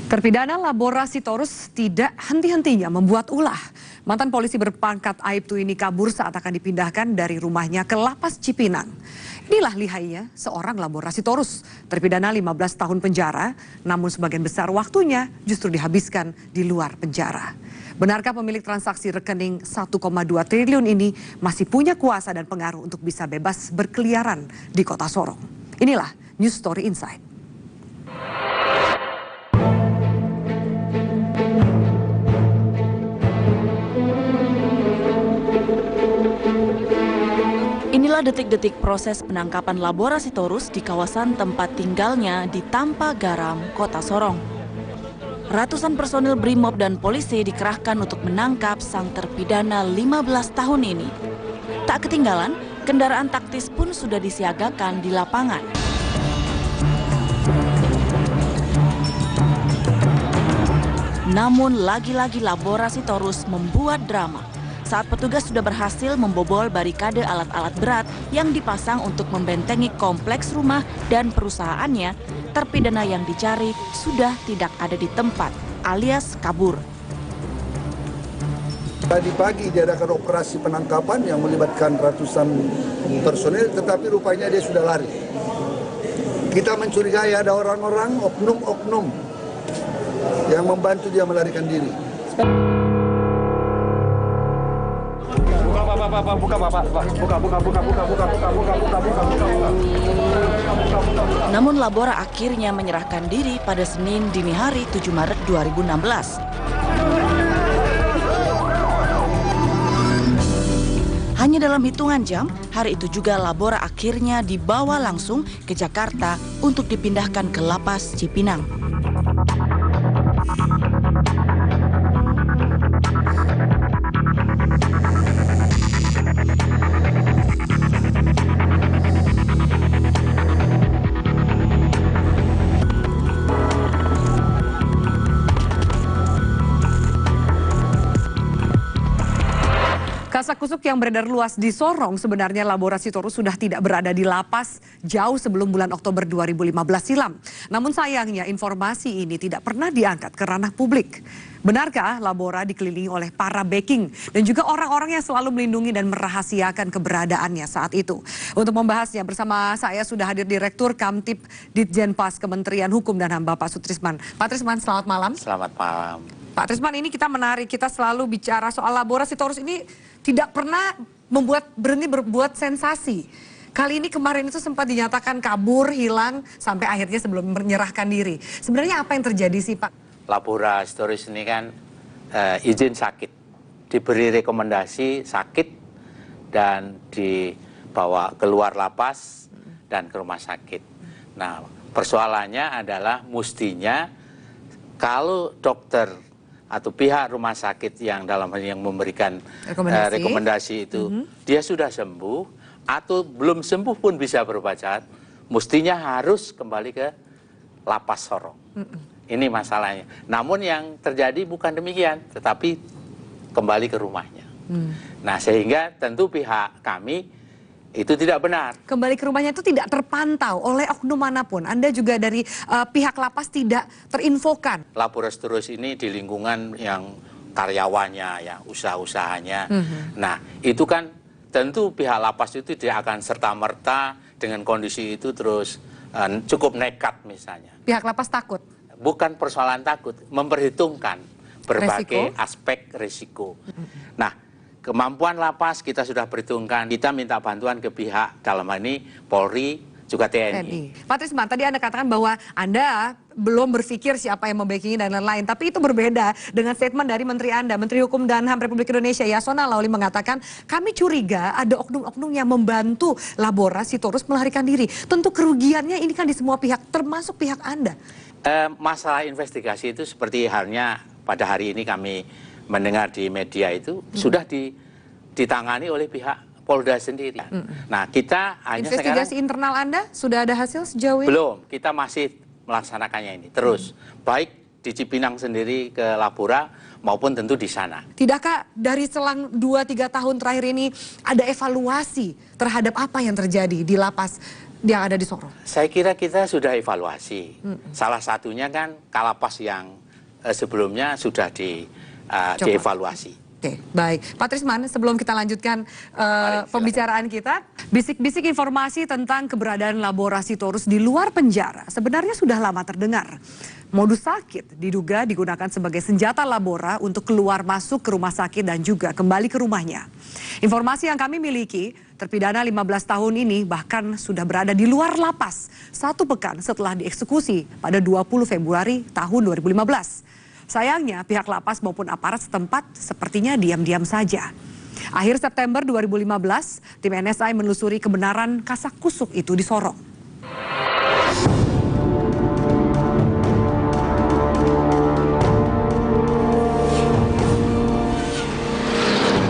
Terpidana Labora Sitorus tidak henti-hentinya membuat ulah. Mantan polisi berpangkat Aibtu ini kabur saat akan dipindahkan dari rumahnya ke Lapas Cipinang. Inilah lihainya seorang Labora Sitorus, terpidana 15 tahun penjara, namun sebagian besar waktunya justru dihabiskan di luar penjara. Benarkah pemilik transaksi rekening 1,2 triliun ini masih punya kuasa dan pengaruh untuk bisa bebas berkeliaran di kota Sorong? Inilah News Story Insight. Inilah detik-detik proses penangkapan Labora Sitorus di kawasan tempat tinggalnya di Tampa Garam, Kota Sorong. Ratusan personil BRIMOB dan polisi dikerahkan untuk menangkap sang terpidana 15 tahun ini. Tak ketinggalan, kendaraan taktis pun sudah disiagakan di lapangan. Namun lagi-lagi Labora Sitorus membuat drama saat petugas sudah berhasil membobol barikade alat-alat berat yang dipasang untuk membentengi kompleks rumah dan perusahaannya. Terpidana yang dicari sudah tidak ada di tempat, alias kabur. Tadi pagi diadakan operasi penangkapan yang melibatkan ratusan personel, tetapi rupanya dia sudah lari. Kita mencurigai ada orang-orang, oknum-oknum yang membantu dia melarikan diri. Namun Labora akhirnya menyerahkan diri pada Senin dini hari 7 Maret 2016. Hanya dalam hitungan jam, hari itu juga Labora akhirnya dibawa langsung ke Jakarta untuk dipindahkan ke Lapas Cipinang. Kasak-kusuk yang beredar luas di Sorong, sebenarnya Labora Sitorus sudah tidak berada di lapas jauh sebelum bulan Oktober 2015 silam. Namun sayangnya informasi ini tidak pernah diangkat ke ranah publik. Benarkah Labora dikelilingi oleh para backing dan juga orang-orang yang selalu melindungi dan merahasiakan keberadaannya saat itu? Untuk membahasnya bersama saya sudah hadir Direktur Kamtib Ditjenpas Kementerian Hukum dan HAM Bapak Sutrisman. Pak Trisman, selamat malam. Selamat malam. Pak Trisman, ini kita menarik, kita selalu bicara soal Labora Sitorus ini tidak pernah berhenti berbuat sensasi. Kali ini kemarin itu sempat dinyatakan kabur, hilang, sampai akhirnya sebelum menyerahkan diri. Sebenarnya apa yang terjadi sih Pak? Labora Sitorus ini kan izin sakit, diberi rekomendasi sakit dan dibawa keluar lapas dan ke rumah sakit. Nah, persoalannya adalah mestinya kalau dokter atau pihak rumah sakit yang dalam hal yang memberikan rekomendasi itu dia sudah sembuh atau belum sembuh pun bisa berobat jahat, mestinya harus kembali ke Lapas Sorong. Ini masalahnya. Namun yang terjadi bukan demikian, tetapi kembali ke rumahnya. Nah, sehingga tentu pihak kami itu tidak benar. Kembali ke rumahnya itu tidak terpantau oleh oknum manapun. Anda juga dari pihak lapas tidak terinfokan. Labora Sitorus ini di lingkungan yang karyawannya, ya usaha-usahanya. Nah, itu kan tentu pihak lapas itu tidak akan serta-merta dengan kondisi itu terus cukup nekat misalnya. Pihak lapas takut? Bukan persoalan takut, memperhitungkan berbagai aspek risiko. Nah, kemampuan lapas kita sudah perhitungkan, kita minta bantuan ke pihak dalam hal ini Polri, juga TNI. Pak Trisman, tadi Anda katakan bahwa Anda belum berpikir siapa yang membackingi dan lain-lain, tapi itu berbeda dengan statement dari Menteri Anda, Menteri Hukum dan HAM Republik Indonesia Yasona Lawli mengatakan, kami curiga ada oknum-oknum yang membantu Labora Sitorus melarikan diri. Tentu kerugiannya ini kan di semua pihak, termasuk pihak Anda. Masalah investigasi itu seperti halnya pada hari ini kami mendengar di media itu sudah ditangani oleh pihak Polda sendiri. Nah, kita hanya investigasi sekarang internal Anda sudah ada hasil sejauh ini? belum, kita masih melaksanakannya ini terus, baik di Cipinang sendiri ke Labora maupun tentu di sana. Tidakkah dari selang 2-3 tahun terakhir ini ada evaluasi terhadap apa yang terjadi di lapas yang ada di Sorong? Saya kira kita sudah evaluasi. Salah satunya kan Kalapas yang sebelumnya sudah dievaluasi. Oke, baik. Pak Trisman, sebelum kita lanjutkan pembicaraan kita, bisik-bisik informasi tentang keberadaan Labora Sitorus di luar penjara sebenarnya sudah lama terdengar. Modus sakit diduga digunakan sebagai senjata Labora untuk keluar masuk ke rumah sakit dan juga kembali ke rumahnya. Informasi yang kami miliki, terpidana 15 tahun ini bahkan sudah berada di luar lapas 1 pekan setelah dieksekusi pada 20 Februari tahun 2015. Sayangnya pihak lapas maupun aparat setempat sepertinya diam-diam saja. Akhir September 2015, tim NSI menelusuri kebenaran kasak-kusuk itu di Sorong.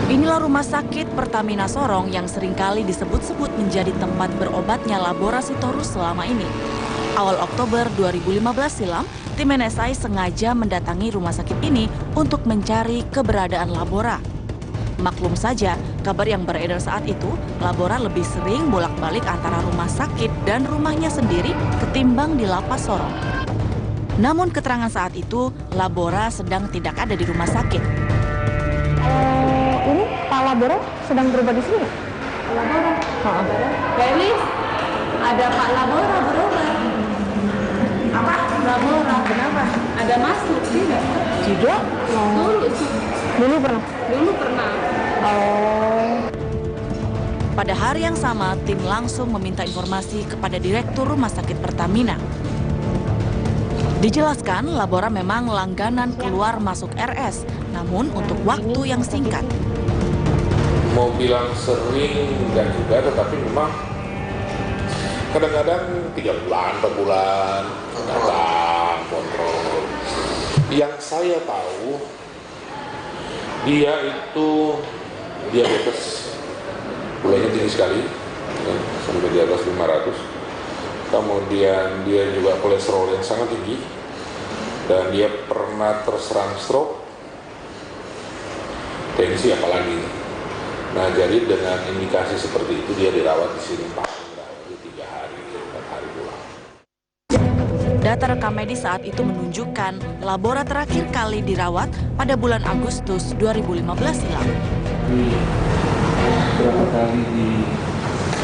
Inilah rumah sakit Pertamina Sorong yang seringkali disebut-sebut menjadi tempat berobatnya Labora Sitorus selama ini. Awal Oktober 2015 silam, tim NSI sengaja mendatangi rumah sakit ini untuk mencari keberadaan Labora. Maklum saja, kabar yang beredar saat itu, Labora lebih sering bolak-balik antara rumah sakit dan rumahnya sendiri ketimbang di lapas Sorong. Namun keterangan saat itu, Labora sedang tidak ada di rumah sakit. Ini Pak Labora sedang berobat di sini nggak? Labora. Felis, ada Pak Labora berobat. Apa? Labora, kenapa? Ada masuk, tidak? Tidak. Dulu pernah? Dulu pernah. Pada hari yang sama, tim langsung meminta informasi kepada Direktur Rumah Sakit Pertamina. Dijelaskan, Labora memang langganan keluar masuk RS, namun untuk waktu yang singkat. Mau bilang sering dan juga, tetapi memang kadang-kadang 3 bulan, 4 bulan, datang, kontrol. Yang saya tahu, dia itu diabetes, gulanya tinggi sekali, ya, sampai di atas 500. Kemudian dia juga kolesterol yang sangat tinggi, dan dia pernah terserang stroke, tensi apalagi. Nah, jadi dengan indikasi seperti itu dia dirawat di sini 3 hari, 4 hari pulang. Data rekam medis saat itu menunjukkan Labora terakhir kali dirawat pada bulan Agustus 2015 silam. Berapa kali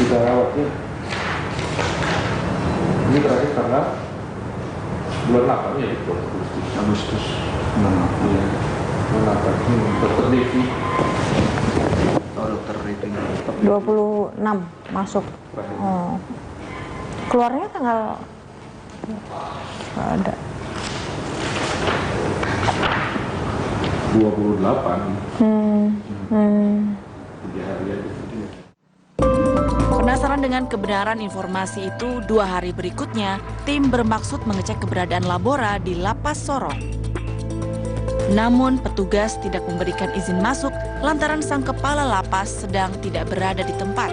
kita rawat ya? Ini terakhir tanggal bulan 8 ya, Agustus. Ya, bulan 8 ini dokter Devi. Oh, dokter Devi. 26 masuk. Oh. Keluarnya tanggal nggak ada. 28. 3 hari aja. Penasaran dengan kebenaran informasi itu, 2 hari berikutnya, tim bermaksud mengecek keberadaan Labora di Lapas Sorong. Namun petugas tidak memberikan izin masuk lantaran sang kepala lapas sedang tidak berada di tempat.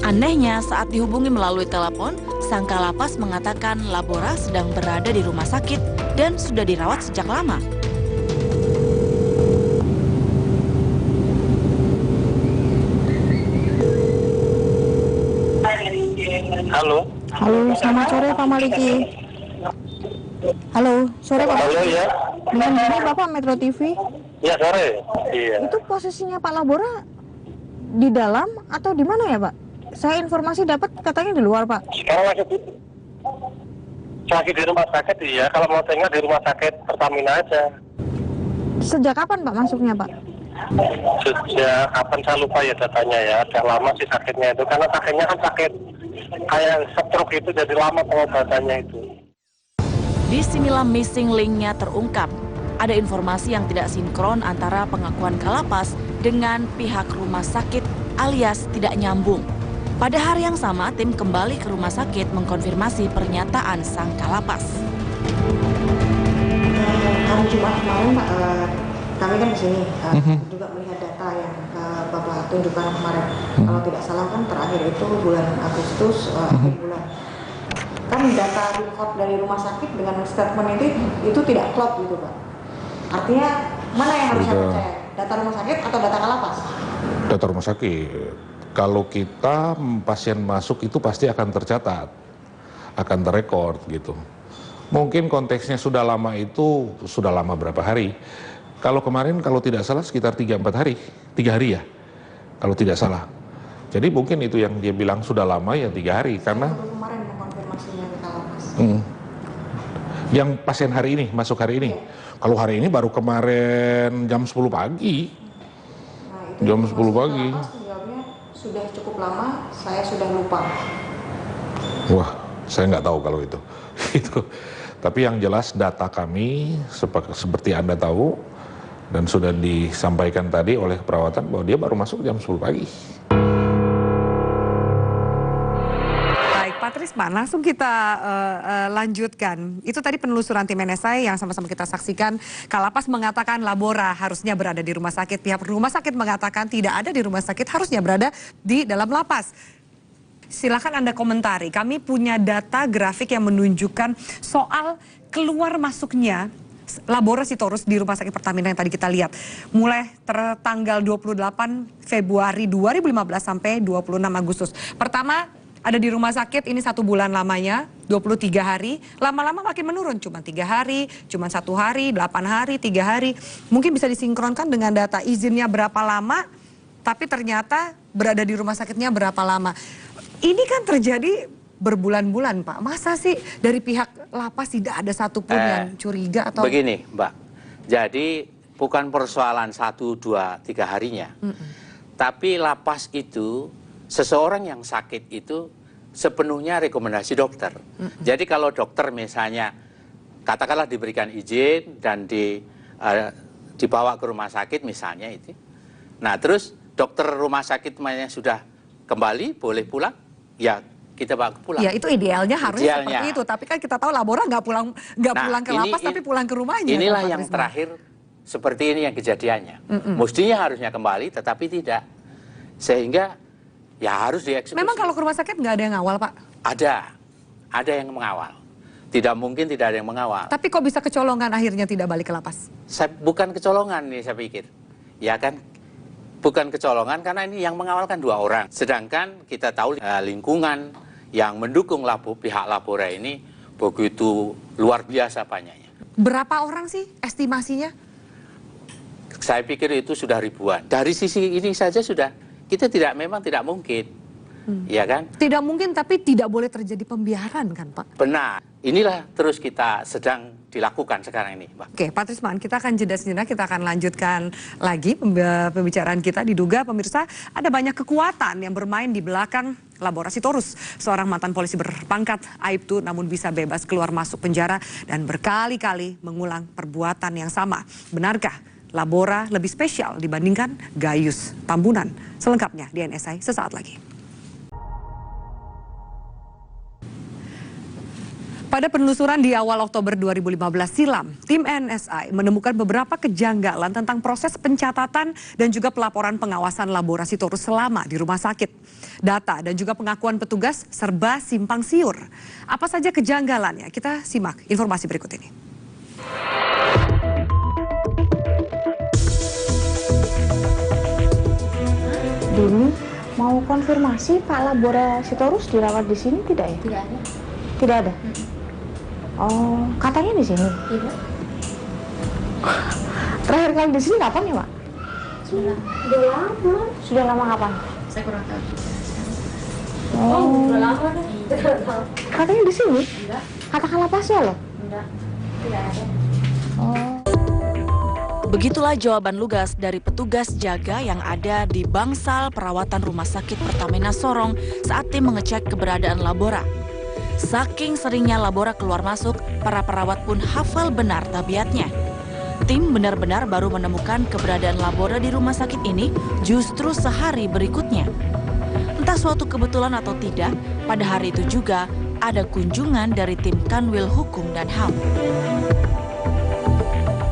Anehnya, saat dihubungi melalui telepon, sang kalapas mengatakan Labora sedang berada di rumah sakit dan sudah dirawat sejak lama. Halo. Halo, selamat sore Pak Maliki. Halo, sore Pak. Halo ya. Dengan ini Bapak Metro TV. Ya sore. Iya. Itu posisinya Pak Labora di dalam atau di mana ya Pak? Saya informasi dapat katanya di luar Pak. Sekarang masih di rumah sakit ya. Kalau mau tengok di rumah sakit Pertamina aja. Sejak kapan Pak masuknya Pak? Sejak kapan saya lupa ya datanya ya. Agak lama sih sakitnya itu. Karena sakitnya kan sakit kayak stroke itu, jadi lama pengobatannya itu. Disinilah missing link-nya terungkap. Ada informasi yang tidak sinkron antara pengakuan kalapas dengan pihak rumah sakit alias tidak nyambung. Pada hari yang sama, tim kembali ke rumah sakit mengkonfirmasi pernyataan sang kalapas. Hari Jumat kemarin Pak, kami kan di sini juga melihat data yang Bapak tunjukkan kemarin. Kalau tidak salah kan terakhir itu bulan Agustus, akhir bulan. Kan data record dari rumah sakit dengan statement itu tidak klop gitu Pak. Artinya mana yang harus saya percaya? Data rumah sakit atau data kalapas? Data rumah sakit. Kalau kita pasien masuk itu pasti akan tercatat, akan terekord gitu. Mungkin konteksnya sudah lama itu, sudah lama berapa hari. Kalau kemarin kalau tidak salah sekitar 3-4 hari, 3 hari ya, kalau tidak salah. Jadi mungkin itu yang dia bilang sudah lama ya 3 hari, karena Kemarin mengkonfirmasinya ke Kalapas. Yang pasien hari ini, masuk hari ini. Kalau hari ini baru kemarin jam 10 pagi. Nah, itu Jam 10 pagi. Kalapas menjawabnya sudah cukup lama, saya sudah lupa. Wah, saya nggak tahu kalau itu. Gitu. Tapi yang jelas data kami seperti Anda tahu dan sudah disampaikan tadi oleh perawatan bahwa dia baru masuk jam 10 pagi. Baik, Pak Trisman, langsung kita lanjutkan. Itu tadi penelusuran tim NSI yang sama-sama kita saksikan. Kalapas mengatakan labora harusnya berada di rumah sakit. Pihak rumah sakit mengatakan tidak ada di rumah sakit, harusnya berada di dalam lapas. Silakan Anda komentari. Kami punya data grafik yang menunjukkan soal keluar masuknya Labora Sitorus di Rumah Sakit Pertamina yang tadi kita lihat. Mulai tertanggal 28 Februari 2015 sampai 26 Agustus. Pertama ada di rumah sakit ini 1 bulan lamanya, 23 hari. Lama-lama makin menurun, cuma 3 hari, cuma 1 hari, 8 hari, 3 hari. Mungkin bisa disinkronkan dengan data izinnya berapa lama, tapi ternyata berada di rumah sakitnya berapa lama. Ini kan terjadi berbulan-bulan, Pak. Masa sih dari pihak lapas tidak ada satupun yang curiga atau... Begini, Mbak. Jadi bukan persoalan 1, 2, 3 harinya. Tapi lapas itu, seseorang yang sakit itu sepenuhnya rekomendasi dokter. Jadi kalau dokter misalnya, katakanlah diberikan izin dan dibawa ke rumah sakit misalnya itu. Nah terus dokter rumah sakit yang sudah kembali, boleh pulang, ya kita bawa pulang. Ya itu idealnya harusnya seperti itu. Tapi kan kita tahu Labora nggak pulang ke lapas, tapi pulang ke rumahnya. Inilah yang terakhir seperti ini yang kejadiannya. Mestinya harusnya kembali, tetapi tidak. Sehingga ya harus dieksekusi. Memang kalau ke rumah sakit nggak ada yang ngawal, Pak? Ada yang mengawal. Tidak mungkin tidak ada yang mengawal. Tapi kok bisa kecolongan akhirnya tidak balik ke lapas? Bukan kecolongan nih saya pikir. Ya kan? Bukan kecolongan karena ini yang mengawal kan 2 orang. Sedangkan kita tahu lingkungan yang mendukung pihak Labora ini begitu luar biasa banyaknya. Berapa orang sih estimasinya? Saya pikir itu sudah ribuan. Dari sisi ini saja sudah, kita memang tidak mungkin. Ya kan? Tidak mungkin, tapi tidak boleh terjadi pembiaran kan, Pak? Benar. Inilah terus kita sedang dilakukan sekarang ini, Pak. Oke, Pak Trisman, kita akan jeda sejenak, kita akan lanjutkan lagi pembicaraan kita. Diduga pemirsa ada banyak kekuatan yang bermain di belakang Labora Sitorus. Seorang mantan polisi berpangkat Aibtu namun bisa bebas keluar masuk penjara dan berkali-kali mengulang perbuatan yang sama. Benarkah Labora lebih spesial dibandingkan Gayus Tambunan? Selengkapnya di NSI sesaat lagi. Pada penelusuran di awal Oktober 2015 silam, tim NSI menemukan beberapa kejanggalan tentang proses pencatatan dan juga pelaporan pengawasan Labora Sitorus selama di rumah sakit. Data dan juga pengakuan petugas serba simpang siur. Apa saja kejanggalannya? Kita simak informasi berikut ini. Dulu mau konfirmasi Pak Labora Sitorus dirawat di sini tidak ya? Tidak ada. Tidak ada? Oh, katanya di sini? Tidak. Terakhir kali di sini kapan ya, Pak? Sudah lama. Sudah lama kapan? Saya kurang tahu. Oh, Sudah lama deh. Tidak tahu. katanya di sini? Enggak. Katakan lapasnya loh. Enggak. Tidak ada. Oh. Begitulah jawaban lugas dari petugas jaga yang ada di bangsal perawatan Rumah Sakit Pertamina Sorong saat tim mengecek keberadaan Labora. Saking seringnya Labora keluar masuk, para perawat pun hafal benar tabiatnya. Tim benar-benar baru menemukan keberadaan Labora di rumah sakit ini justru sehari berikutnya. Entah suatu kebetulan atau tidak, pada hari itu juga ada kunjungan dari tim Kanwil Hukum dan HAM.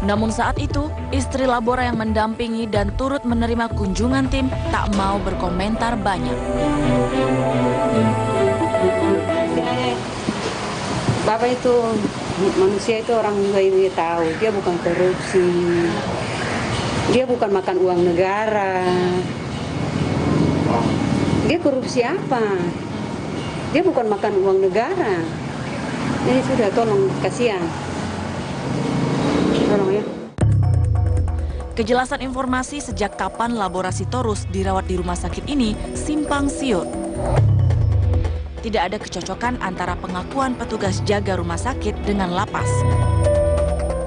Namun saat itu, istri Labora yang mendampingi dan turut menerima kunjungan tim tak mau berkomentar banyak. Bapak itu manusia itu orang juga ini tahu, dia bukan korupsi, dia bukan makan uang negara. Dia korupsi apa? Dia bukan makan uang negara. Jadi sudah, tolong, kasihan. Tolong ya. Kejelasan informasi sejak kapan Laborasitorus dirawat di rumah sakit ini simpang siur. Tidak ada kecocokan antara pengakuan petugas jaga rumah sakit dengan lapas.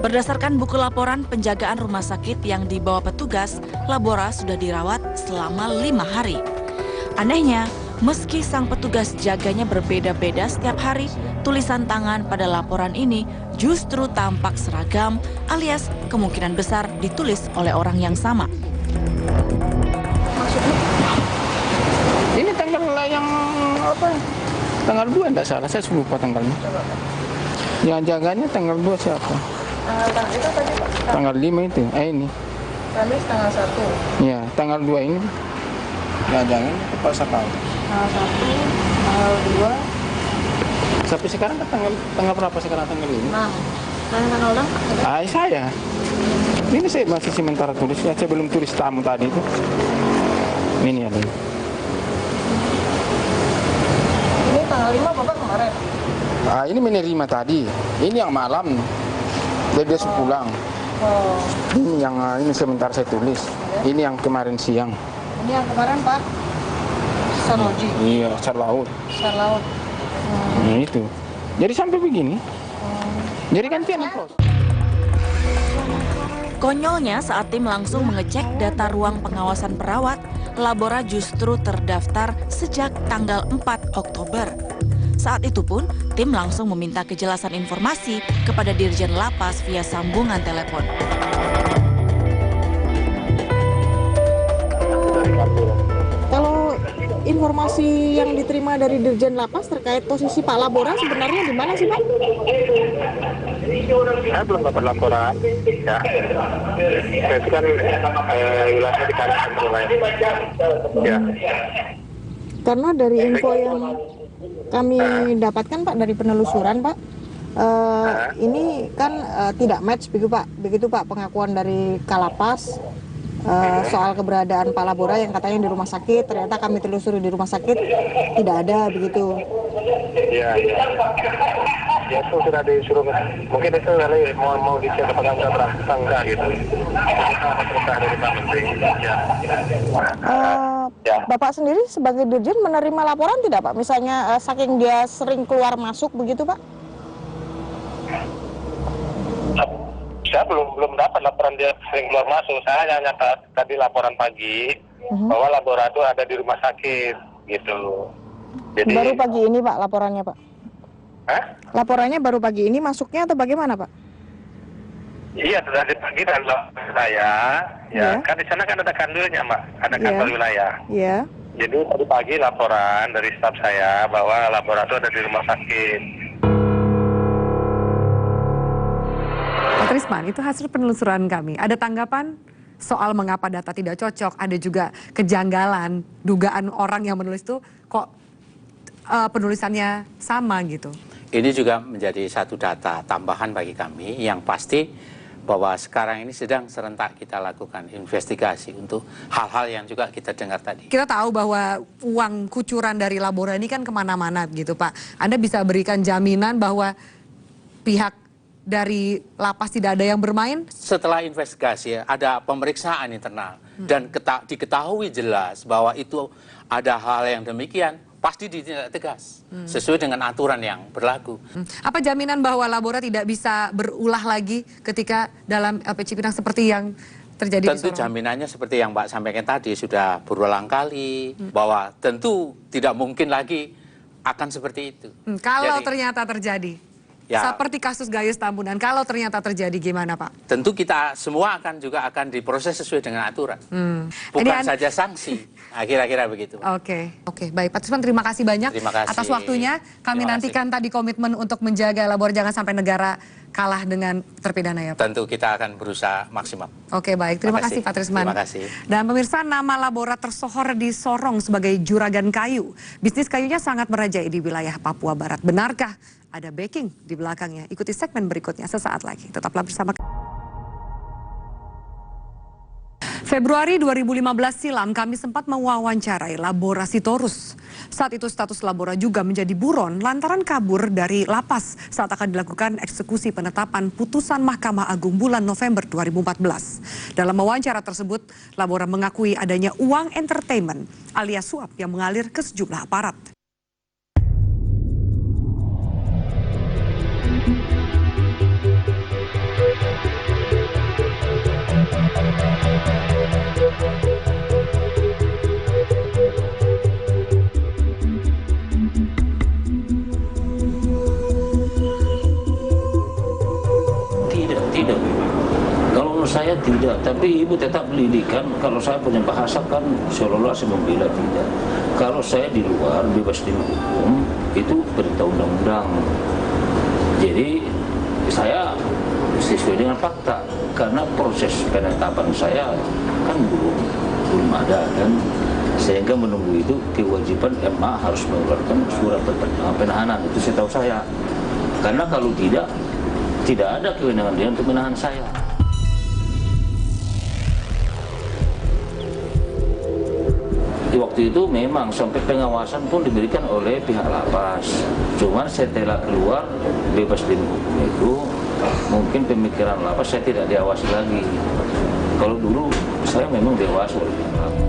Berdasarkan buku laporan penjagaan rumah sakit yang dibawa petugas, Labora sudah dirawat selama 5 hari. Anehnya, meski sang petugas jaganya berbeda-beda setiap hari, tulisan tangan pada laporan ini justru tampak seragam alias kemungkinan besar ditulis oleh orang yang sama. Ini tanggal yang apa? Tanggal 2 enggak salah, saya lupa tanggalnya. Yang jaganya tanggal 2 siapa? Tanggal itu tadi Pak? Tanggal 5 itu, ini. Kamis tanggal 1. Ya, tanggal 2 ini. Ya, jangan Pak Sakau. Tanggal 1, tanggal 2. Sampai sekarang kan tanggal berapa sekarang tanggal ini? 6. Tanggal 6? Saya. Ini saya masih sementara tulis, ya, saya belum tulis tamu tadi itu. Ini ada. Ini tanggal 5 Bapak kemarin? Ini menerima tadi. Ini yang malam. Jadi dia pulang. Oh. Ini yang ini sebentar saya tulis. Ini yang kemarin siang. Ini yang kemarin Pak? Sarloji? Iya, Sarlaut. Sarlaut. Nah, itu. Jadi sampai begini. Jadi gantian proses. Konyolnya saat tim langsung mengecek data ruang pengawasan perawat, Labora justru terdaftar sejak tanggal 4 Oktober. Saat itu pun, tim langsung meminta kejelasan informasi kepada Dirjen Lapas via sambungan telepon. Kalau informasi yang diterima dari Dirjen Lapas terkait posisi Pak Labora sebenarnya di mana sih Pak? Saya belum dapat laporan. Ya. Saya itu kan wilayahnya di kawasan wilayah. Ya. Karena dari info yang kami dapatkan Pak dari penelusuran Pak, ini kan tidak match begitu Pak pengakuan dari Kalapas soal keberadaan Pak Labora yang katanya di rumah sakit. Ternyata kami telusuri di rumah sakit tidak ada begitu. Iya. Ya itu sudah disuruh, mungkin itu kali mau dicek apakah sudah berangkat enggak gitu. Perintah dari Pak Menteri. Ya. Bapak sendiri sebagai Dirjen menerima laporan tidak Pak? Misalnya saking dia sering keluar masuk begitu Pak? Saya belum dapat laporan dia sering keluar masuk. Saya hanya tadi laporan pagi bahwa Labora itu ada di rumah sakit gitu. Jadi Baru pagi ini Pak laporannya Pak? Hah? Laporannya baru pagi ini masuknya atau bagaimana Pak? Iya, tadi pagi dan saya, ya kan di sana kan ada kandilnya, Mbak, ada kantor wilayah. Iya. Jadi tadi pagi laporan dari staf saya bahwa Labora itu ada di rumah sakit. Pak Trisman, itu hasil penelusuran kami. Ada tanggapan soal mengapa data tidak cocok? Ada juga kejanggalan, dugaan orang yang menulis itu kok penulisannya sama gitu. Ini juga menjadi satu data tambahan bagi kami yang pasti bahwa sekarang ini sedang serentak kita lakukan investigasi untuk hal-hal yang juga kita dengar tadi. Kita tahu bahwa uang kucuran dari Labora ini kan kemana-mana gitu Pak. Anda bisa berikan jaminan bahwa pihak dari lapas tidak ada yang bermain? Setelah investigasi ada pemeriksaan internal dan diketahui jelas bahwa itu ada hal yang demikian, pasti ditindak tegas sesuai dengan aturan yang berlaku. Apa jaminan bahwa Labora tidak bisa berulah lagi ketika dalam LP Cipinang seperti yang terjadi Tentu di Sorong? jaminannya seperti yang Mbak sampaikan tadi sudah berulang kali bahwa tentu tidak mungkin lagi akan seperti itu. Kalau Jadi, ternyata terjadi, ya, seperti kasus Gayus Tambunan, kalau ternyata terjadi gimana Pak? tentu kita semua akan diproses sesuai dengan aturan, bukan saja sanksi. Kira-kira begitu. Oke, baik Pak Trisman, terima kasih banyak Terima kasih. atas waktunya. Kami Terima nantikan tadi komitmen untuk menjaga Labora jangan sampai negara kalah dengan terpidana ya Pak. Tentu kita akan berusaha maksimal. Oke baik, terima kasih Pak Trisman. Terima kasih. Dan pemirsa, nama Labora tersohor di Sorong sebagai juragan kayu. Bisnis kayunya sangat merajai di wilayah Papua Barat. Benarkah ada backing di belakangnya? Ikuti segmen berikutnya sesaat lagi. Tetaplah bersama kami. Februari 2015 silam kami sempat mewawancarai Labora Sitorus. Saat itu status Labora juga menjadi buron lantaran kabur dari lapas saat akan dilakukan eksekusi penetapan putusan Mahkamah Agung bulan November 2014. Dalam wawancara tersebut, Labora mengakui adanya uang entertainment alias suap yang mengalir ke sejumlah aparat. Tidak. Kalau menurut saya tidak, tapi ibu tetap pendidikan. Kalau saya punya bahasa kan seolah-olah saya membela, tidak. Kalau saya di luar bebas dari hukum itu perintah undang-undang. Jadi saya sesuai dengan fakta karena proses penetapan saya kan belum ada dan sehingga menunggu itu kewajiban MA harus mengeluarkan surat penahanan, itu saya tahu saya. Karena kalau tidak ada kewenangan dia untuk menahan saya. Di waktu itu memang sampai pengawasan pun diberikan oleh pihak lapas. Cuman setelah keluar bebas dari hukum itu, mungkin pemikiran lapas saya tidak diawasi lagi. Kalau dulu saya memang diawasi oleh pihak lapas.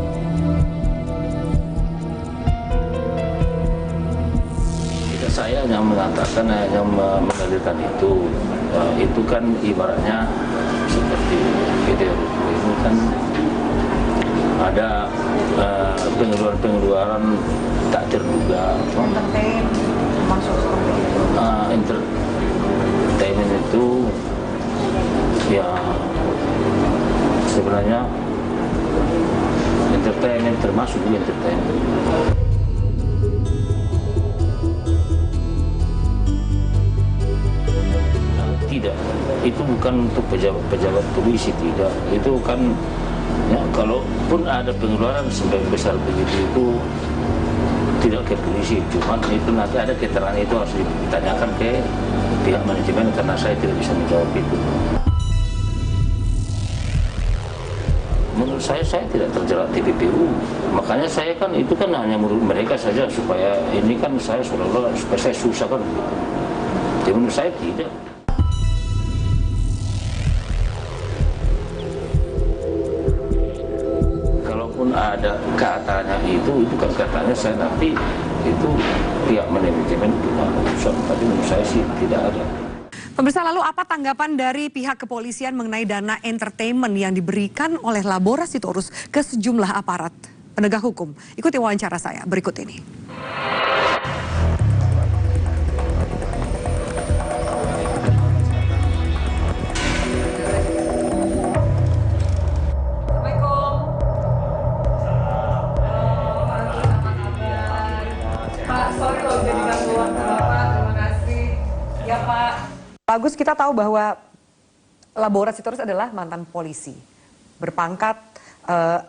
Saya yang mengatakan, yang mengalirkan itu kan ibaratnya seperti video ini kan ada pengeluaran tak terduga. Entertainment itu ya sebenarnya entertainment termasuk entertainment. Tidak, itu bukan untuk pejabat polisi, tidak. Itu kan, ya, kalaupun ada pengeluaran sampai besar begitu itu tidak ke polisi. Cuma itu nanti ada keterangan itu harus ditanyakan ke pihak manajemen karena saya tidak bisa menjawab itu. Menurut saya tidak terjerat TPPU. Makanya saya kan itu kan hanya menurut mereka saja supaya ini kan saya seolah-olah supaya saya susah kan begitu. Jadi menurut saya tidak. Ada katanya itu kan katanya saya nanti itu pihak manajemen punya urusan, tapi menurut saya sih tidak ada. Pemirsa, lalu apa tanggapan dari pihak kepolisian mengenai dana entertainment yang diberikan oleh Labora Sitorus ke sejumlah aparat penegak hukum? Ikuti wawancara saya berikut ini. Pak Agus, kita tahu bahwa Labora Sitorus adalah mantan polisi, berpangkat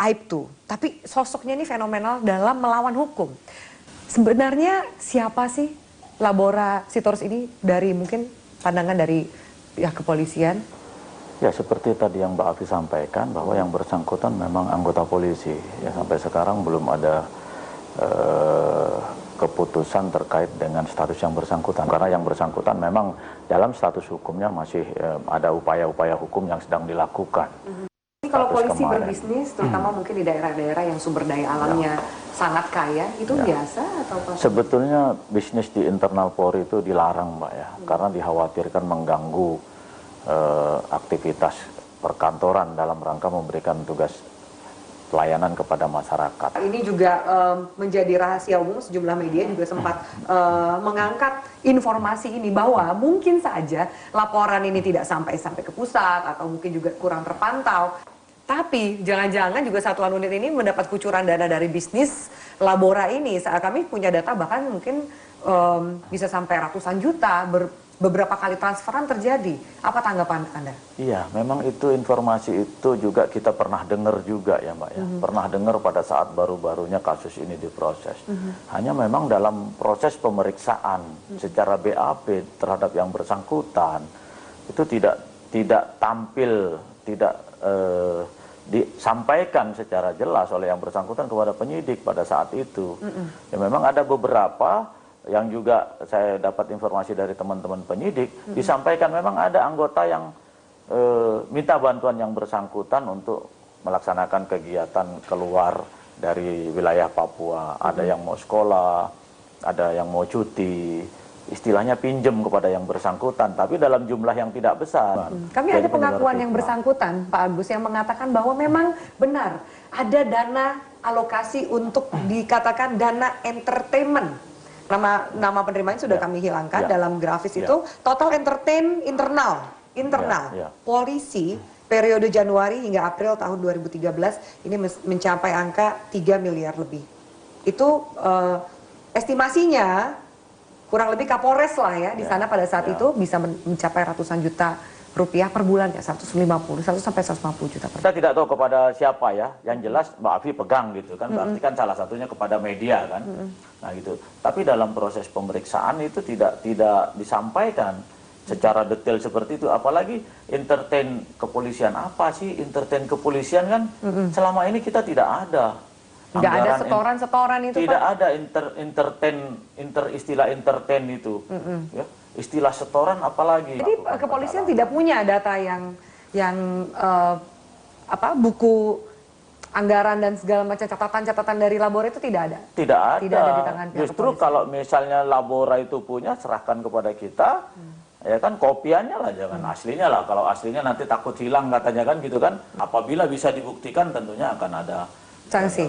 Aibtu. Tapi sosoknya ini fenomenal dalam melawan hukum. Sebenarnya siapa sih Labora Sitorus ini dari mungkin pandangan dari pihak kepolisian? Ya, seperti tadi yang Mbak Afi sampaikan bahwa yang bersangkutan memang anggota polisi. Ya, sampai sekarang belum ada keputusan terkait dengan status yang bersangkutan, karena yang bersangkutan memang dalam status hukumnya masih ada upaya-upaya hukum yang sedang dilakukan. Kalau polisi berbisnis, terutama mungkin di daerah-daerah yang sumber daya alamnya sangat kaya, itu biasa atau apa? Sebetulnya bisnis di internal Polri itu dilarang, Mbak, ya, karena dikhawatirkan mengganggu aktivitas perkantoran dalam rangka memberikan tugas pelayanan kepada masyarakat. Ini juga menjadi rahasia umum, sejumlah media juga sempat mengangkat informasi ini bahwa mungkin saja laporan ini tidak sampai ke pusat atau mungkin juga kurang terpantau. Tapi jangan-jangan juga satuan unit ini mendapat kucuran dana dari bisnis Labora ini. Saat kami punya data bahkan mungkin bisa sampai ratusan juta, beberapa kali transferan terjadi. Apa tanggapan Anda? Iya, memang itu informasi itu juga kita pernah dengar juga ya, Mbak, ya. Pernah dengar pada saat baru-barunya kasus ini diproses. Hanya memang dalam proses pemeriksaan secara BAP terhadap yang bersangkutan itu tidak tampil, tidak disampaikan secara jelas oleh yang bersangkutan kepada penyidik pada saat itu. Ya memang ada beberapa yang juga saya dapat informasi dari teman-teman penyidik, disampaikan memang ada anggota yang minta bantuan yang bersangkutan untuk melaksanakan kegiatan keluar dari wilayah Papua. Ada yang mau sekolah, ada yang mau cuti, istilahnya pinjem kepada yang bersangkutan, tapi dalam jumlah yang tidak besar. Kami ada pengakuan yang bersangkutan, Pak Agus, yang mengatakan bahwa memang benar ada dana alokasi untuk dikatakan dana entertainment. Nama penerimanya sudah kami hilangkan dalam grafis itu. Total entertain internal polisi periode Januari hingga April tahun 2013 ini mencapai angka 3 miliar lebih. Itu estimasinya kurang lebih Kapolres lah ya di sana pada saat itu bisa mencapai ratusan juta rupiah per bulan ya, 1 sampai 150 juta per bulan. Kita tidak tahu kepada siapa ya, yang jelas Mbak Afi pegang gitu kan, berarti kan salah satunya kepada media kan. Nah gitu. Tapi dalam proses pemeriksaan itu tidak disampaikan secara detail seperti itu, apalagi entertain kepolisian. Apa sih entertain kepolisian kan? Selama ini kita tidak ada. Nggak ada setoran-setoran itu, tidak Pak? ada istilah entertain itu. Ya, istilah setoran apalagi. Jadi kepolisian tidak punya data yang buku anggaran dan segala macam catatan-catatan dari Labora itu tidak ada? Tidak ada. Tidak ada di tangan pihak Justru kepolisian. kalau misalnya Labora itu punya, serahkan kepada kita. Ya kan kopiannya lah, jangan aslinya lah. Kalau aslinya nanti takut hilang katanya kan gitu kan. Apabila bisa dibuktikan tentunya akan ada sanksi.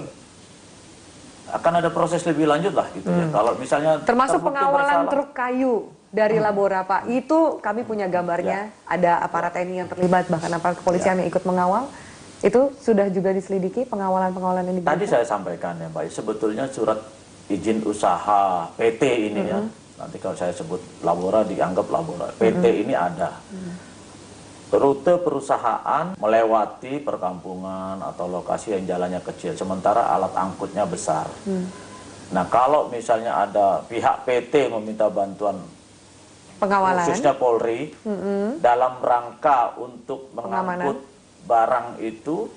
Akan ada proses lebih lanjut lah gitu ya. Kalau misalnya termasuk pengawalan bersalah, truk kayu dari Labora, Pak. Itu kami punya gambarnya. Ada aparat TNI yang terlibat, bahkan aparat kepolisian yang ikut mengawal. Itu sudah juga diselidiki pengawalan-pengawalan ini. Tadi saya sampaikan ya Mbak, sebetulnya surat izin usaha PT ini ya. Nanti kalau saya sebut Labora dianggap Labora. PT ini ada. Rute perusahaan melewati perkampungan atau lokasi yang jalannya kecil, sementara alat angkutnya besar. Nah kalau misalnya ada pihak PT meminta bantuan pengawalan, khususnya Polri, dalam rangka untuk mengangkut barang itu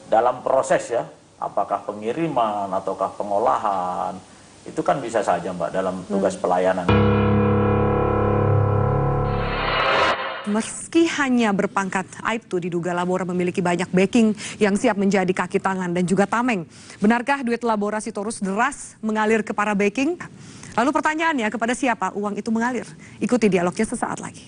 dalam proses ya, apakah pengiriman ataukah pengolahan, itu kan bisa saja Mbak dalam tugas pelayanan. Meski hanya berpangkat Aibtu, diduga Labora memiliki banyak backing yang siap menjadi kaki tangan dan juga tameng. Benarkah duit Labora Sitorus deras mengalir ke para backing? Lalu pertanyaannya, kepada siapa uang itu mengalir? Ikuti dialognya sesaat lagi.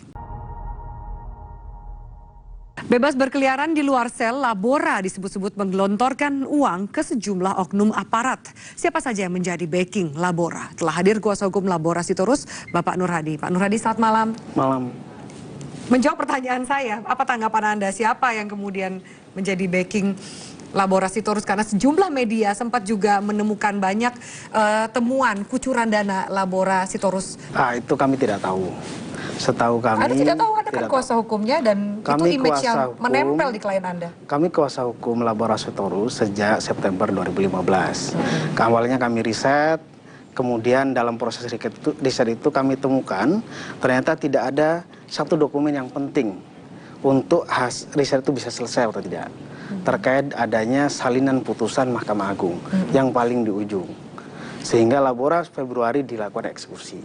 Bebas berkeliaran di luar sel, Labora disebut-sebut menggelontorkan uang ke sejumlah oknum aparat. Siapa saja yang menjadi backing Labora? Telah hadir kuasa hukum Labora Sitorus, Bapak Nur Hadi. Pak Nur Hadi, selamat malam. Malam. Menjawab pertanyaan saya, apa tanggapan Anda? Siapa yang kemudian menjadi backing Labora Sitorus? Karena sejumlah media sempat juga menemukan banyak temuan kucuran dana Labora Sitorus. Itu kami tidak tahu. Setahu kami. Anda tidak tahu, Anda kan kuasa hukumnya dan kami itu image yang menempel di klien Anda. Kami kuasa hukum Labora Sitorus sejak September 2015. Awalnya kami riset, kemudian dalam proses riset itu kami temukan ternyata tidak ada satu dokumen yang penting untuk riset itu bisa selesai atau tidak. Terkait adanya salinan putusan Mahkamah Agung yang paling di ujung. Sehingga Labora Februari dilakukan eksekusi.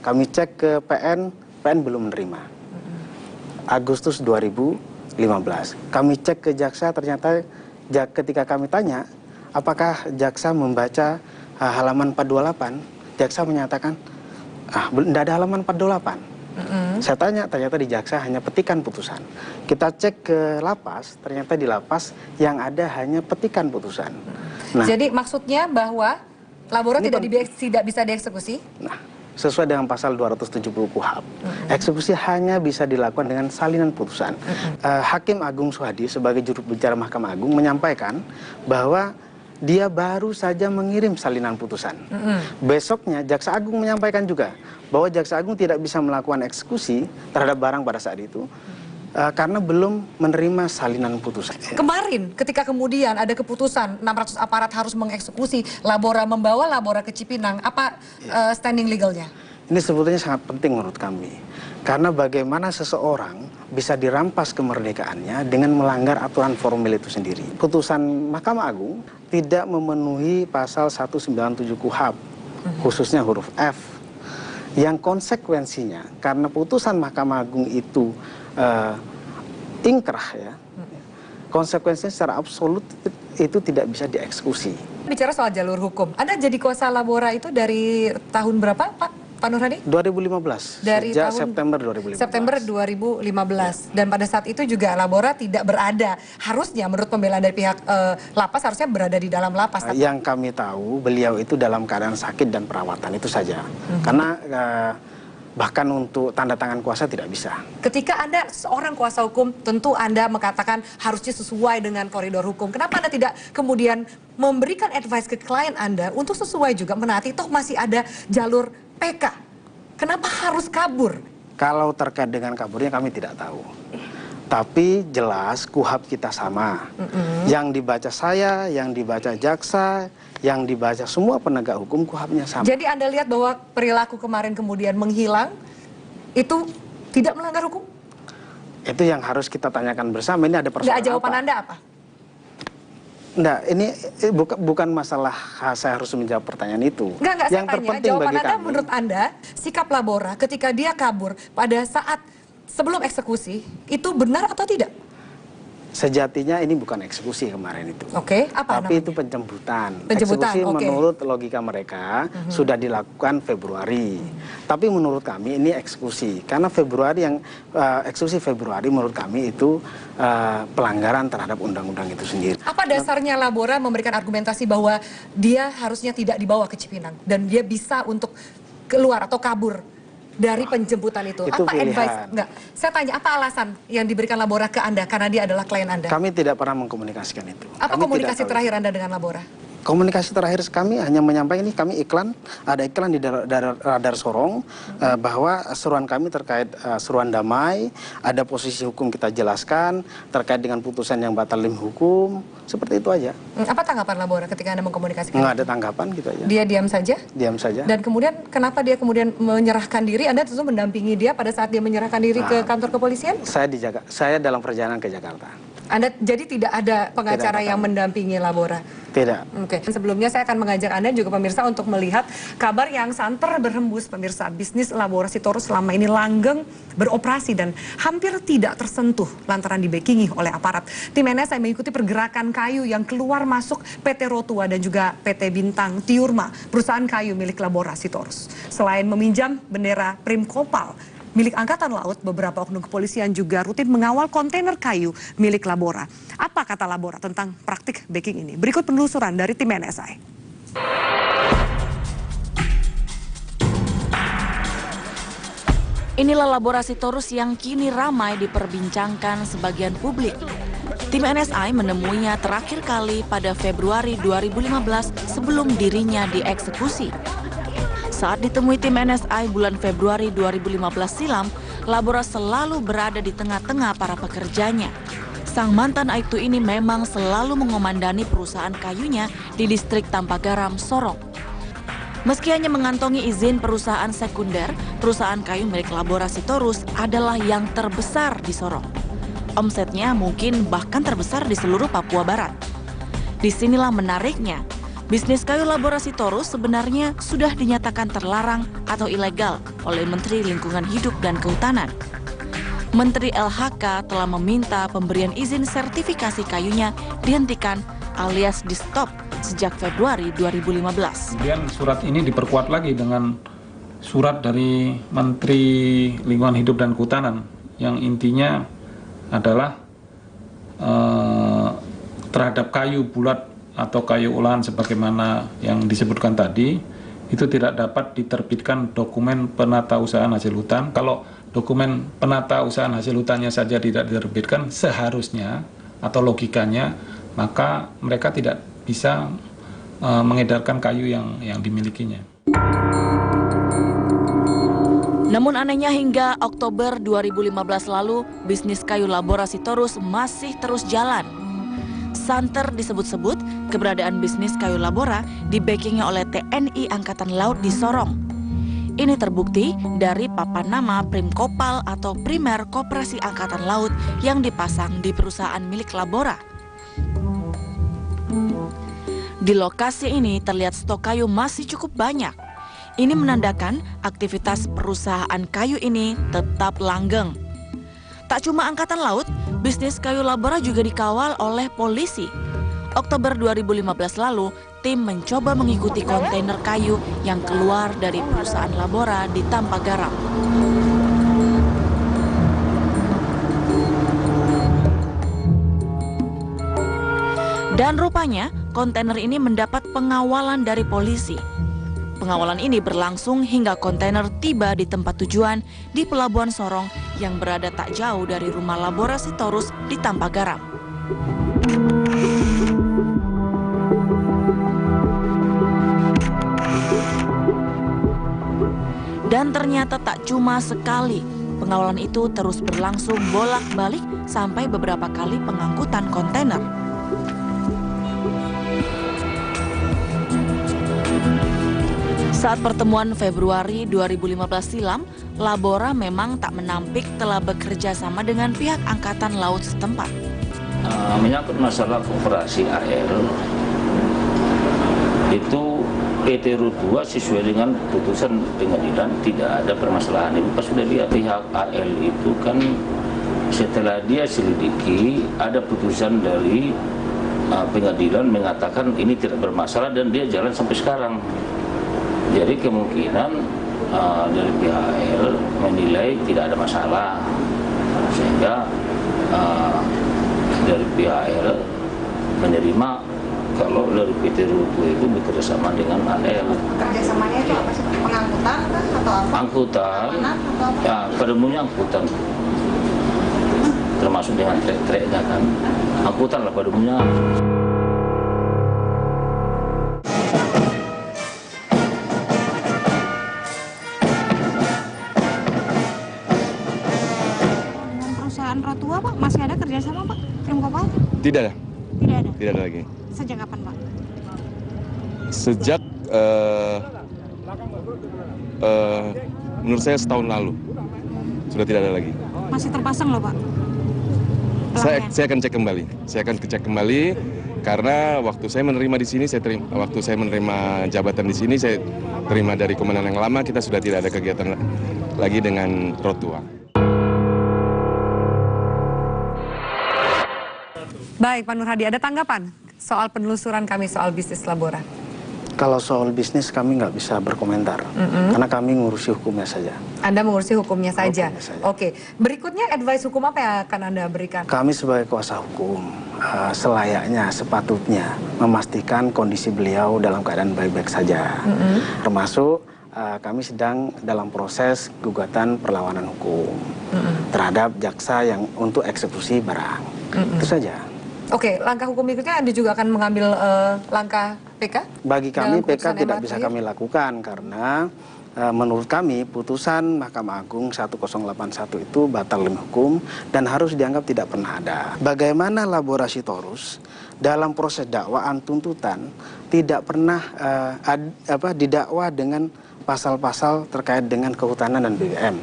Kami cek ke PN belum menerima. Agustus 2015. Kami cek ke jaksa, ternyata ketika kami tanya apakah jaksa membaca halaman 428, jaksa menyatakan tidak ada halaman 428. Saya tanya, ternyata di jaksa hanya petikan putusan. Kita cek ke lapas, ternyata di lapas yang ada hanya petikan putusan. Nah, jadi maksudnya bahwa Labora tidak bisa dieksekusi? Nah, sesuai dengan pasal 270 KUHP, eksekusi hanya bisa dilakukan dengan salinan putusan. Hakim Agung Suhadi sebagai juru bicara Mahkamah Agung menyampaikan bahwa dia baru saja mengirim salinan putusan. Besoknya Jaksa Agung menyampaikan juga bahwa Jaksa Agung tidak bisa melakukan eksekusi terhadap barang pada saat itu karena belum menerima salinan putusan. Kemarin ketika kemudian ada keputusan 600 aparat harus mengeksekusi, Labora membawa Labora ke Cipinang, apa standing legalnya? Ini sebetulnya sangat penting menurut kami. Karena bagaimana seseorang bisa dirampas kemerdekaannya dengan melanggar aturan formil itu sendiri. Putusan Mahkamah Agung tidak memenuhi pasal 197 KUHP, khususnya huruf F, yang konsekuensinya karena putusan Mahkamah Agung itu ingkrah ya, konsekuensinya secara absolut itu tidak bisa dieksekusi. Bicara soal jalur hukum, Anda jadi kuasa labora itu dari tahun berapa, Pak Nur Hadi? 2015, dari sejak tahun September 2015. September 2015. Dan pada saat itu juga labora tidak berada, harusnya menurut pembelaan dari pihak lapas harusnya berada di dalam lapas. Yang kami tahu beliau itu dalam keadaan sakit dan perawatan itu saja. Karena bahkan untuk tanda tangan kuasa tidak bisa. Ketika Anda seorang kuasa hukum, tentu Anda mengatakan harusnya sesuai dengan koridor hukum. Kenapa Anda tidak kemudian memberikan advice ke klien Anda untuk sesuai juga menaati, toh masih ada jalur PK? Kenapa harus kabur? Kalau terkait dengan kaburnya kami tidak tahu. Tapi jelas KUHP kita sama. Yang dibaca saya, yang dibaca jaksa, yang dibaca semua penegak hukum KUHP-nya sama. Jadi Anda lihat bahwa perilaku kemarin kemudian menghilang, itu tidak melanggar hukum? Itu yang harus kita tanyakan bersama. Ini ada persoalan Nggak, jawaban apa? Anda apa? Enggak, ini bukan masalah saya harus menjawab pertanyaan itu. Enggak, yang saya tanya, terpenting jawaban bagi Anda kami, menurut Anda, sikap labora ketika dia kabur pada saat sebelum eksekusi, itu benar atau tidak? sejatinya ini bukan eksekusi kemarin itu. Oke, apa tapi namanya? itu penjemputan. Penjemputan, Eksekusi oke. menurut logika mereka sudah dilakukan Februari. Tapi menurut kami ini eksekusi. Karena Februari yang eksekusi Februari menurut kami itu pelanggaran terhadap undang-undang itu sendiri. Apa dasarnya Labora memberikan argumentasi bahwa dia harusnya tidak dibawa ke Cipinang dan dia bisa untuk keluar atau kabur dari penjemputan itu? Itu Apa pilihan. advice? Enggak. Saya tanya, apa alasan yang diberikan Labora ke Anda karena dia adalah klien Anda? Kami tidak pernah mengkomunikasikan itu. Apa Kami komunikasi tidak tahu. terakhir Anda dengan Labora? Komunikasi terakhir kami hanya menyampaikan ini, kami iklan, ada iklan di Radar Sorong bahwa seruan kami terkait seruan damai, ada posisi hukum kita jelaskan terkait dengan putusan yang batal demi hukum, seperti itu aja. Apa tanggapan Labora ketika Anda mengkomunikasikan? Nggak ada tanggapan gitu aja. Dia diam saja? Diam saja. Dan kemudian kenapa dia kemudian menyerahkan diri? Anda tentu mendampingi dia pada saat dia menyerahkan diri ke kantor kepolisian? Saya dalam perjalanan ke Jakarta. Anda jadi tidak ada pengacara yang mendampingi Labora? Tidak. Oke. Sebelumnya saya akan mengajak Anda juga pemirsa untuk melihat kabar yang santer berhembus pemirsa. Bisnis Labora Sitorus selama ini langgeng beroperasi dan hampir tidak tersentuh lantaran dibackingi oleh aparat. Tim NSI mengikuti pergerakan kayu yang keluar masuk PT Rotua dan juga PT Bintang Tiurma, perusahaan kayu milik Labora Sitorus. Selain meminjam bendera Primkopal milik Angkatan Laut, beberapa oknum kepolisian juga rutin mengawal kontainer kayu milik Labora. Apa kata Labora tentang praktik backing ini? Berikut penelusuran dari tim NSI. Inilah Labora Sitorus yang kini ramai diperbincangkan sebagian publik. Tim NSI menemuinya terakhir kali pada Februari 2015 sebelum dirinya dieksekusi. Saat ditemui tim NSI bulan Februari 2015 silam, Labora selalu berada di tengah-tengah para pekerjanya. Sang mantan Aibtu ini memang selalu mengomandani perusahaan kayunya di distrik Tampagaram, Sorong. Meski hanya mengantongi izin perusahaan sekunder, perusahaan kayu milik Labora Sitorus adalah yang terbesar di Sorong. Omsetnya mungkin bahkan terbesar di seluruh Papua Barat. Disinilah menariknya. Bisnis kayu Labora Sitorus sebenarnya sudah dinyatakan terlarang atau ilegal oleh Menteri Lingkungan Hidup dan Kehutanan. Menteri LHK telah meminta pemberian izin sertifikasi kayunya dihentikan alias di-stop sejak Februari 2015. Kemudian surat ini diperkuat lagi dengan surat dari Menteri Lingkungan Hidup dan Kehutanan yang intinya adalah terhadap kayu bulat atau kayu olahan sebagaimana yang disebutkan tadi, itu tidak dapat diterbitkan dokumen penatausahaan hasil hutan. Kalau dokumen penatausahaan hasil hutannya saja tidak diterbitkan, seharusnya atau logikanya, maka mereka tidak bisa mengedarkan kayu yang dimilikinya. Namun anehnya hingga Oktober 2015 lalu, bisnis kayu Labora Sitorus masih terus jalan. Santer disebut-sebut keberadaan bisnis kayu Labora dibackingi oleh TNI Angkatan Laut di Sorong. Ini terbukti dari papan nama Primkopal atau Primer Koperasi Angkatan Laut yang dipasang di perusahaan milik Labora. Di lokasi ini terlihat stok kayu masih cukup banyak. Ini menandakan aktivitas perusahaan kayu ini tetap langgeng. Tak cuma Angkatan Laut, bisnis kayu Labora juga dikawal oleh polisi. Oktober 2015 lalu, tim mencoba mengikuti kontainer kayu yang keluar dari perusahaan Labora di Tampagaram. Dan rupanya, kontainer ini mendapat pengawalan dari polisi. Pengawalan ini berlangsung hingga kontainer tiba di tempat tujuan di Pelabuhan Sorong yang berada tak jauh dari rumah Labora Sitorus di Tampagaram. Dan ternyata tak cuma sekali, pengawalan itu terus berlangsung bolak-balik sampai beberapa kali pengangkutan kontainer. Saat pertemuan Februari 2015 silam, Labora memang tak menampik telah bekerja sama dengan pihak Angkatan Laut setempat. Menyangkut masalah koperasi AL, itu PT Rut 2 sesuai dengan putusan pengadilan tidak ada permasalahan. Itu pas sudah lihat pihak AL itu kan setelah dia selidiki ada putusan dari pengadilan mengatakan ini tidak bermasalah dan dia jalan sampai sekarang. Jadi kemungkinan dari pihak AL menilai tidak ada masalah, sehingga dari pihak AL menerima kalau dari PT Rut 2 itu bekerja sama dengan AL. Kerjasamanya itu apa sih? Pengangkutan kan atau apa? Angkutan, ya pada umumnya angkutan, termasuk dengan trek-treknya kan, angkutan lah pada umumnya. Rut 2 Pak, masih ada kerjasama Pak? Primkopal? Tidak ada. Tidak ada? Tidak ada lagi. Sejak kapan Pak? Sejak menurut saya setahun lalu sudah tidak ada lagi. Masih terpasang loh Pak? Saya akan cek kembali. Saya akan cek kembali karena waktu saya menerima di sini, waktu saya menerima jabatan di sini, saya terima dari komandan yang lama, kita sudah tidak ada kegiatan lagi dengan Rut 2. Baik, Pak Nur Hadi, ada tanggapan soal penelusuran kami soal bisnis Labora? Kalau soal bisnis kami nggak bisa berkomentar, karena kami ngurusi hukumnya saja. Anda mengurusi hukumnya saja? Oke, berikutnya advice hukum apa yang akan Anda berikan? Kami sebagai kuasa hukum, selayaknya, sepatutnya memastikan kondisi beliau dalam keadaan baik-baik saja. Termasuk kami sedang dalam proses gugatan perlawanan hukum terhadap jaksa yang untuk eksekusi barang. Itu saja. Oke, langkah hukum berikutnya Anda juga akan mengambil langkah PK? Bagi kami PK tidak bisa kami lakukan karena menurut kami putusan Mahkamah Agung 1081 itu batal demi hukum dan harus dianggap tidak pernah ada. Bagaimana Labora Sitorus dalam proses dakwaan tuntutan tidak pernah didakwa dengan pasal-pasal terkait dengan kehutanan dan BBM.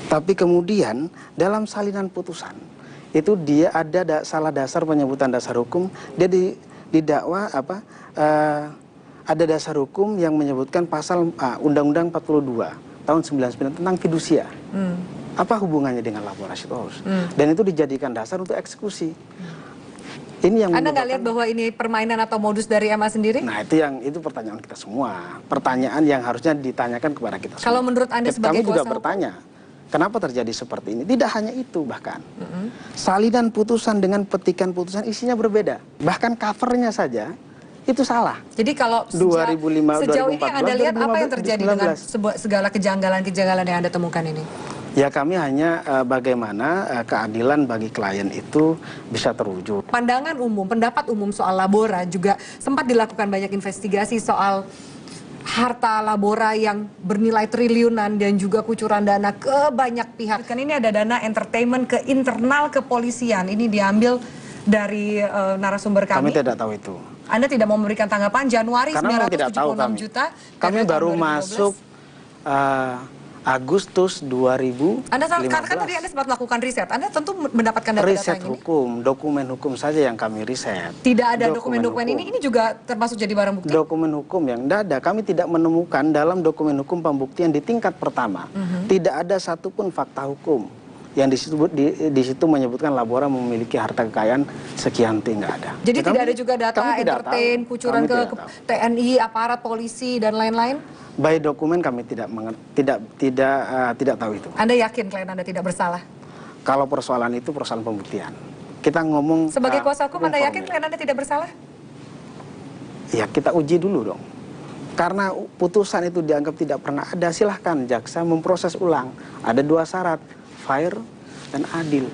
Tapi kemudian dalam salinan putusan itu dia ada salah dasar penyebutan dasar hukum, dia didakwa ada dasar hukum yang menyebutkan pasal Undang-Undang 42 tahun 99 tentang fidusia. Apa hubungannya dengan Labora Sitorus? Dan itu dijadikan dasar untuk eksekusi. Ini yang Anda nggak lihat bahwa ini permainan atau modus dari MA sendiri? Nah, itu pertanyaan kita semua. Pertanyaan yang harusnya ditanyakan kepada kita semua. Kalau menurut Anda sebagai kami juga kuasa bertanya, kenapa terjadi seperti ini? Tidak hanya itu bahkan. Salinan putusan dengan petikan putusan isinya berbeda. Bahkan covernya saja itu salah. Jadi kalau sejauh ini Anda lihat apa yang terjadi dengan segala kejanggalan-kejanggalan yang Anda temukan ini? Ya kami hanya bagaimana keadilan bagi klien itu bisa terwujud. Pandangan umum, pendapat umum soal Labora juga sempat dilakukan banyak investigasi soal harta Labora yang bernilai triliunan dan juga kucuran dana ke banyak pihak. Kan ini ada dana entertainment ke internal kepolisian. Ini diambil dari narasumber kami. Kami tidak tahu itu. Anda tidak mau memberikan tanggapan Januari 976 juta. Kami baru masuk Agustus 2015. Anda kan tadi Anda sempat melakukan riset. Anda tentu mendapatkan data-data Riset ini. hukum, dokumen hukum saja yang kami riset. Tidak ada dokumen-dokumen ini juga termasuk jadi barang bukti? Dokumen hukum yang tidak ada. Kami tidak menemukan dalam dokumen hukum pembuktian di tingkat pertama. Tidak ada satupun fakta hukum yang di situ menyebutkan Labora memiliki harta kekayaan sekian T, nggak ada. Jadi tidak ada juga data entertain, kucuran ke TNI, aparat, polisi, dan lain-lain? By dokumen kami tidak tahu itu. Anda yakin klien Anda tidak bersalah? Kalau persoalan itu persoalan pembuktian. Kita ngomong sebagai kuasa hukum, Anda yakin klien Anda tidak bersalah? Ya, kita uji dulu dong. Karena putusan itu dianggap tidak pernah ada, silahkan jaksa memproses ulang. Ada 2 syarat, fair dan adil.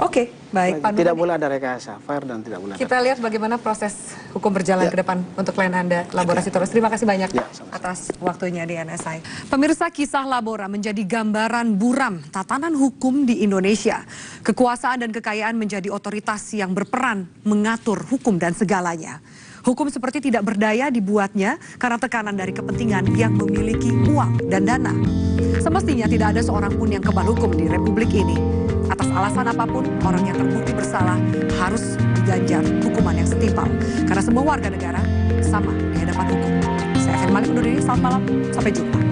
Oke, baik Pak Tidak boleh ada rekayasa, fair dan tidak boleh. Kita lihat bagaimana proses hukum berjalan ke depan untuk klien Anda, Labora Sitorus. Terima kasih banyak atas waktunya di NSI. Pemirsa, kisah Labora menjadi gambaran buram tatanan hukum di Indonesia. Kekuasaan dan kekayaan menjadi otoritas yang berperan mengatur hukum dan segalanya. Hukum seperti tidak berdaya dibuatnya karena tekanan dari kepentingan yang memiliki uang dan dana. Semestinya tidak ada seorang pun yang kebal hukum di Republik ini. Atas alasan apapun, orang yang terbukti bersalah harus diganjar hukuman yang setimpal. Karena semua warga negara sama di hadapan hukum. Saya Firman undur diri, selamat malam, sampai jumpa.